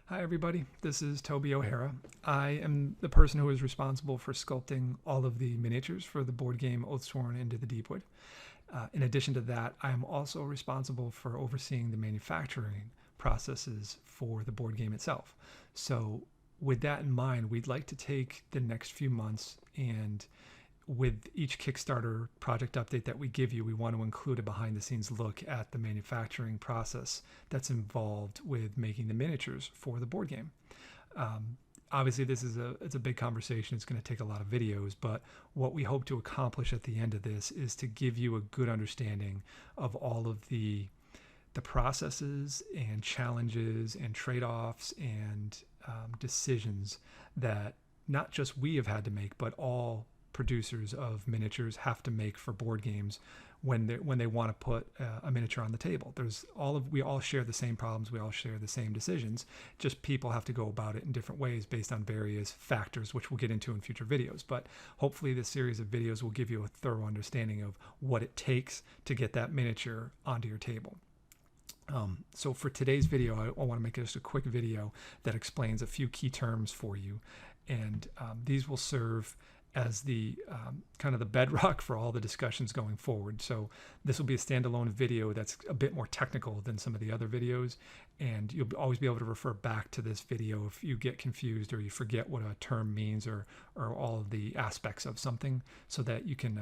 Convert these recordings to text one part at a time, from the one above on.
Hi, everybody. This is Toby O'Hara. I am the person who is responsible for sculpting all of the miniatures for the board game Oathsworn Into the Deepwood. In addition to that, I am also responsible for overseeing the manufacturing processes for the board game itself. So, with that in mind, we'd like to take the next few months and with each Kickstarter project update that we give you, we want to include a behind the scenes look at the manufacturing process that's involved with making the miniatures for the board game. Obviously, it's a big conversation. It's going to take a lot of videos, but what we hope to accomplish at the end of this is to give you a good understanding of all of the processes and challenges and trade-offs and decisions that not just we have had to make, but all producers of miniatures have to make for board games when they want to put a miniature on the table. We all share the same problems, we all share the same decisions, just people have to go about it in different ways based on various factors, which we'll get into in future videos. But hopefully this series of videos will give you a thorough understanding of what it takes to get that miniature onto your table. So for today's video, I want to make just a quick video that explains a few key terms for you, and these will serve as the kind of the bedrock for all the discussions going forward. So this will be a standalone video that's a bit more technical than some of the other videos, and you'll always be able to refer back to this video if you get confused or you forget what a term means or all of the aspects of something, so that you can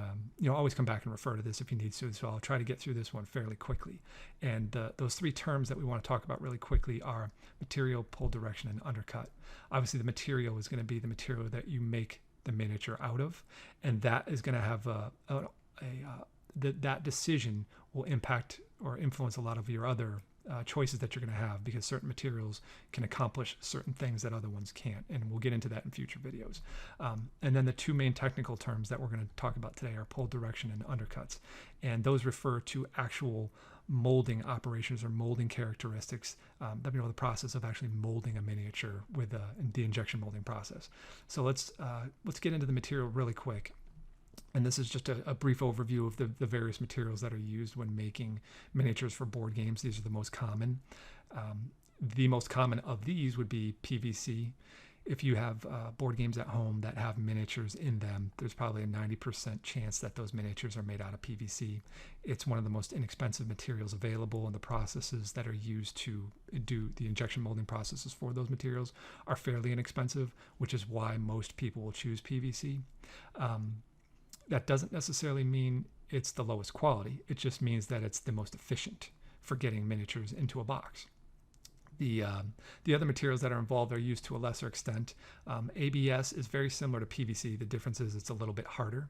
always come back and refer to this if you need to. So I'll try to get through this one fairly quickly. And those three terms that we want to talk about really quickly are material, pull direction, and undercut. Obviously the material is going to be the material that you make the miniature out of, and that is going to have that decision will impact or influence a lot of your other choices that you're going to have, because certain materials can accomplish certain things that other ones can't, and we'll get into that in future videos. And then the two main technical terms that we're going to talk about today are pull direction and undercuts, and those refer to actual molding operations or molding characteristics, the process of actually molding a miniature with the injection molding process. So let's get into the material really quick. And this is just a brief overview of the various materials that are used when making miniatures for board games. These are the most common. The most common of these would be PVC. If you have board games at home that have miniatures in them, there's probably a 90% chance that those miniatures are made out of PVC. It's one of the most inexpensive materials available, and the processes that are used to do the injection molding processes for those materials are fairly inexpensive, which is why most people will choose PVC. That doesn't necessarily mean it's the lowest quality. It just means that it's the most efficient for getting miniatures into a box. The other materials that are involved are used to a lesser extent. ABS is very similar to PVC. The difference is it's a little bit harder,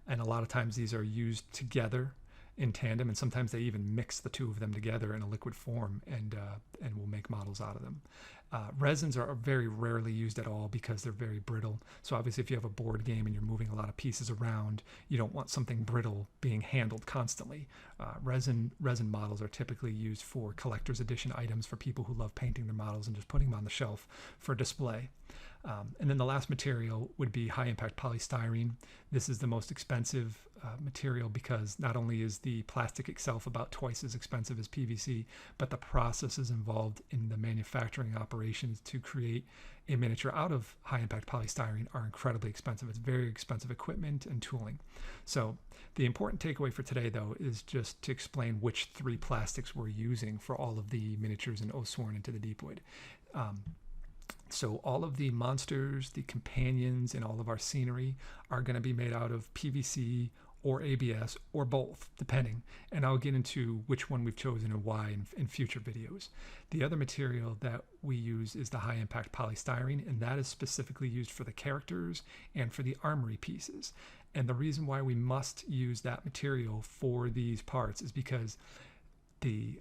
and a lot of times these are used together in tandem, and sometimes they even mix the two of them together in a liquid form, and will make models out of them. Resins are very rarely used at all because they're very brittle. So obviously if you have a board game and you're moving a lot of pieces around, you don't want something brittle being handled constantly. Resin models are typically used for collector's edition items, for people who love painting their models and just putting them on the shelf for display. And then the last material would be high impact polystyrene. This is the most expensive material because not only is the plastic itself about twice as expensive as PVC, but the processes involved in the manufacturing operations to create a miniature out of high impact polystyrene are incredibly expensive. It's very expensive equipment and tooling. So the important takeaway for today, though, is just to explain which three plastics we're using for all of the miniatures in Oathsworn Into the Deepwood. So all of the monsters, the companions, and all of our scenery are going to be made out of PVC or ABS or both, depending. And I'll get into which one we've chosen and why in future videos. The other material that we use is the high impact polystyrene, and that is specifically used for the characters and for the armory pieces. And the reason why we must use that material for these parts is because the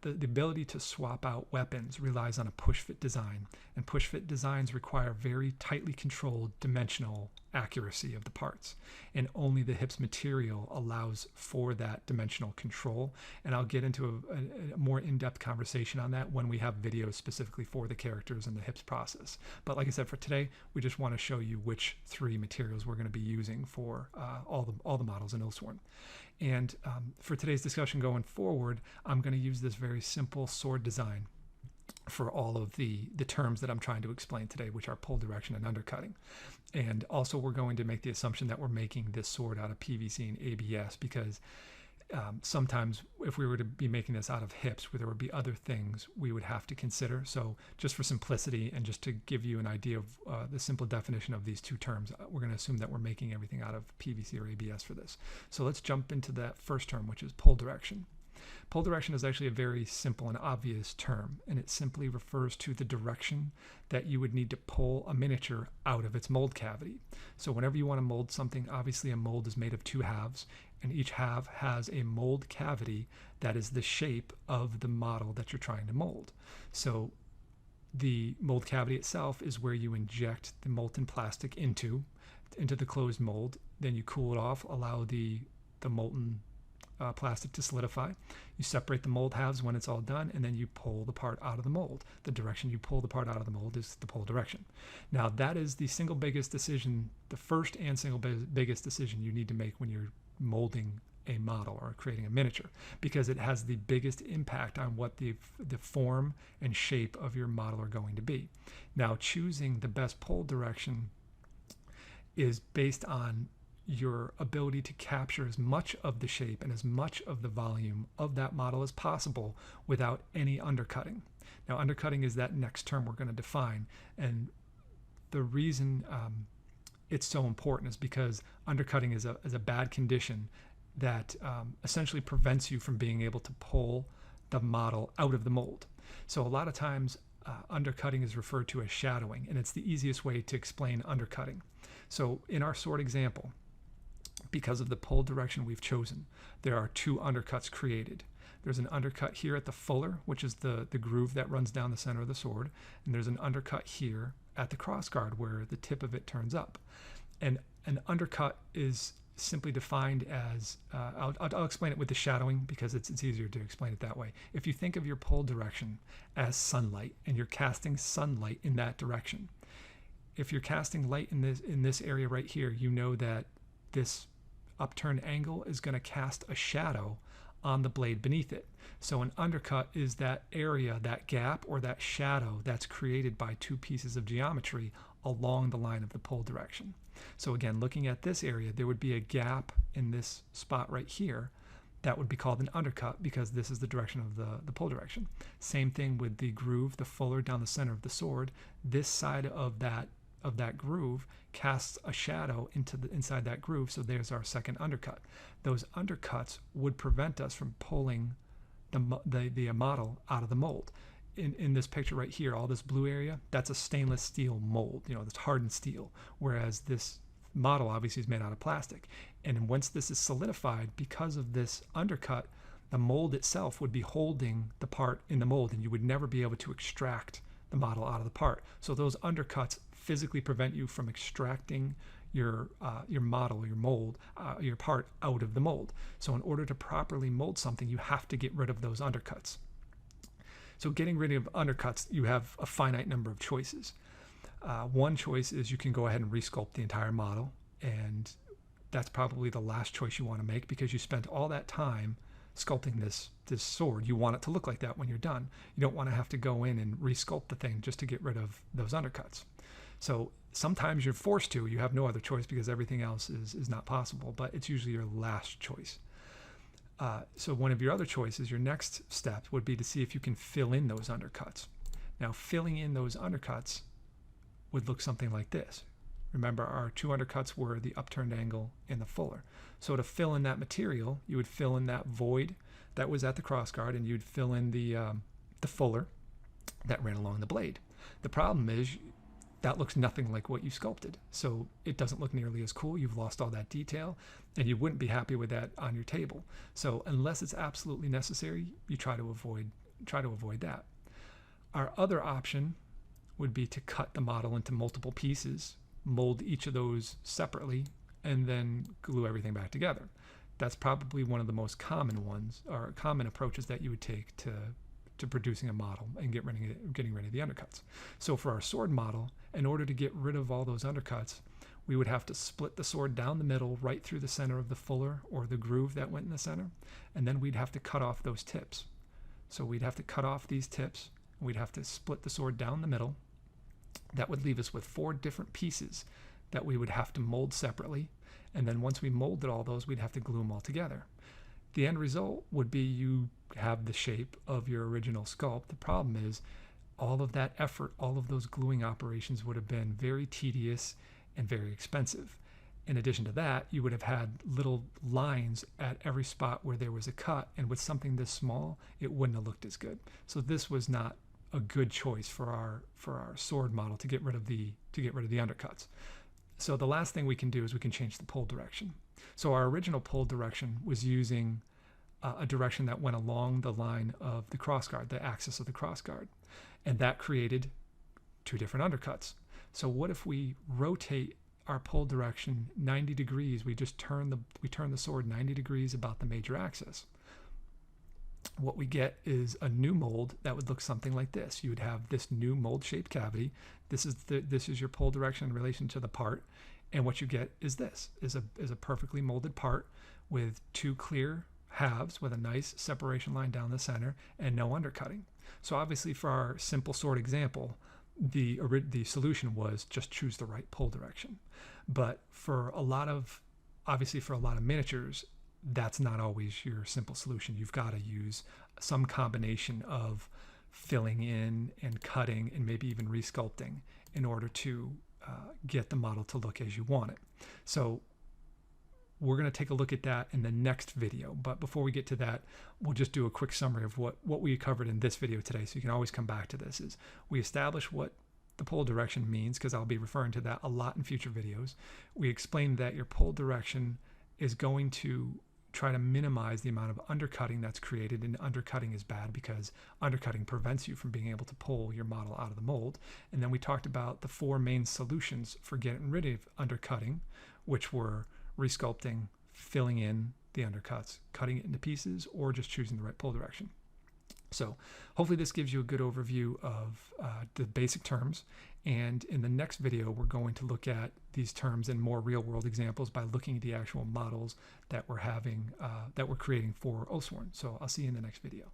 ability to swap out weapons relies on a push-fit design, and push-fit designs require very tightly controlled dimensional accuracy of the parts, and only the HIPS material allows for that dimensional control. And I'll get into a more in-depth conversation on that when we have videos specifically for the characters and the HIPS process. But like I said, for today, we just want to show you which three materials we're going to be using for all the models in Oathsworn. And for today's discussion going forward, I'm going to use this very simple sword design. for all of the terms that I'm trying to explain today, which are pull direction and undercutting. And also we're going to make the assumption that we're making this sword out of PVC and ABS, because sometimes if we were to be making this out of hips, where there would be other things we would have to consider. So just for simplicity and just to give you an idea of the simple definition of these two terms, we're going to assume that we're making everything out of PVC or ABS for this. So let's jump into that first term, which is pull direction. Pull direction is actually a very simple and obvious term, and it simply refers to the direction that you would need to pull a miniature out of its mold cavity. So whenever you want to mold something, obviously a mold is made of two halves, and each half has a mold cavity that is the shape of the model that you're trying to mold. So the mold cavity itself is where you inject the molten plastic into the closed mold. Then you cool it off, allow the molten plastic to solidify. You separate the mold halves when it's all done, and then you pull the part out of the mold. The direction you pull the part out of the mold is the pull direction. Now that is the single biggest decision, the first and single biggest decision you need to make when you're molding a model or creating a miniature, because it has the biggest impact on what the form and shape of your model are going to be. Now choosing the best pull direction is based on your ability to capture as much of the shape and as much of the volume of that model as possible without any undercutting. Now undercutting is that next term we're going to define, and the reason it's so important is because undercutting is a bad condition that essentially prevents you from being able to pull the model out of the mold. So a lot of times undercutting is referred to as shadowing, and it's the easiest way to explain undercutting. So in our sword example, because of the pull direction we've chosen, there are two undercuts created. There's an undercut here at the fuller, which is the groove that runs down the center of the sword, and there's an undercut here at the crossguard where the tip of it turns up. And an undercut is simply defined as, I'll explain it with the shadowing because it's easier to explain it that way. If you think of your pull direction as sunlight and you're casting sunlight in that direction, if you're casting light in this area right here, you know that this upturned angle is going to cast a shadow on the blade beneath it. So an undercut is that area, that gap, or that shadow that's created by two pieces of geometry along the line of the pull direction. So again, looking at this area, there would be a gap in this spot right here that would be called an undercut because this is the direction of the pull direction. Same thing with the groove, the fuller down the center of the sword. This side of that groove casts a shadow inside that groove, so there's our second undercut. Those undercuts would prevent us from pulling the model out of the mold. In this picture right here, all this blue area, that's a stainless steel mold, that's hardened steel, whereas this model obviously is made out of plastic. And once this is solidified, because of this undercut, the mold itself would be holding the part in the mold, and you would never be able to extract the model out of the part. So those undercuts physically prevent you from extracting your model, your mold, your part out of the mold. So in order to properly mold something, you have to get rid of those undercuts. So getting rid of undercuts, you have a finite number of choices. One choice is you can go ahead and resculpt the entire model, and that's probably the last choice you want to make because you spent all that time sculpting this sword. You want it to look like that when you're done. You don't want to have to go in and resculpt the thing just to get rid of those undercuts. So sometimes you're forced to. You have no other choice because everything else is not possible, but it's usually your last choice. So one of your other choices, your next step, would be to see if you can fill in those undercuts. Now, filling in those undercuts would look something like this. Remember, our two undercuts were the upturned angle and the fuller. So to fill in that material, you would fill in that void that was at the crossguard, and you'd fill in the fuller that ran along the blade. The problem is that looks nothing like what you sculpted. So it doesn't look nearly as cool. You've lost all that detail, and you wouldn't be happy with that on your table. So unless it's absolutely necessary, you try to avoid that. Our other option would be to cut the model into multiple pieces, mold each of those separately, and then glue everything back together. That's probably one of the most common ones, or common approaches that you would take to producing a model and getting rid of the undercuts. So for our sword model, in order to get rid of all those undercuts, we would have to split the sword down the middle right through the center of the fuller or the groove that went in the center, and then we'd have to cut off those tips. So we'd have to cut off these tips. We'd have to split the sword down the middle. That would leave us with 4 different pieces that we would have to mold separately. And then once we molded all those, we'd have to glue them all together. The end result would be you have the shape of your original sculpt. The problem is all of that effort, all of those gluing operations would have been very tedious and very expensive. In addition to that, you would have had little lines at every spot where there was a cut, and with something this small, it wouldn't have looked as good. So this was not a good choice for our sword model to get rid of the undercuts. So the last thing we can do is we can change the pull direction. So our original pull direction was using a direction that went along the line of the crossguard, the axis of the crossguard, and that created 2 different undercuts. So what if we rotate our pull direction 90 degrees? We just turn the sword 90 degrees about the major axis. What we get is a new mold that would look something like this. You would have this new mold shaped cavity. This is your pull direction in relation to the part, and what you get is a perfectly molded part with 2 clear halves with a nice separation line down the center and no undercutting. So obviously for our simple sword example, the solution was just choose the right pull direction. But for a lot of miniatures, that's not always your simple solution. You've got to use some combination of filling in and cutting and maybe even resculpting in order to get the model to look as you want it. So we're going to take a look at that in the next video. But before we get to that, we'll just do a quick summary of what we covered in this video today. So you can always come back to this. Is we established what the pull direction means, because I'll be referring to that a lot in future videos. We explained that your pull direction is going to try to minimize the amount of undercutting that's created, and undercutting is bad because undercutting prevents you from being able to pull your model out of the mold. And then we talked about the 4 main solutions for getting rid of undercutting, which were resculpting, filling in the undercuts, cutting it into pieces, or just choosing the right pull direction. So hopefully this gives you a good overview of the basic terms, and in the next video we're going to look at these terms in more real-world examples by looking at the actual models that we're creating for Oathsworn. So I'll see you in the next video.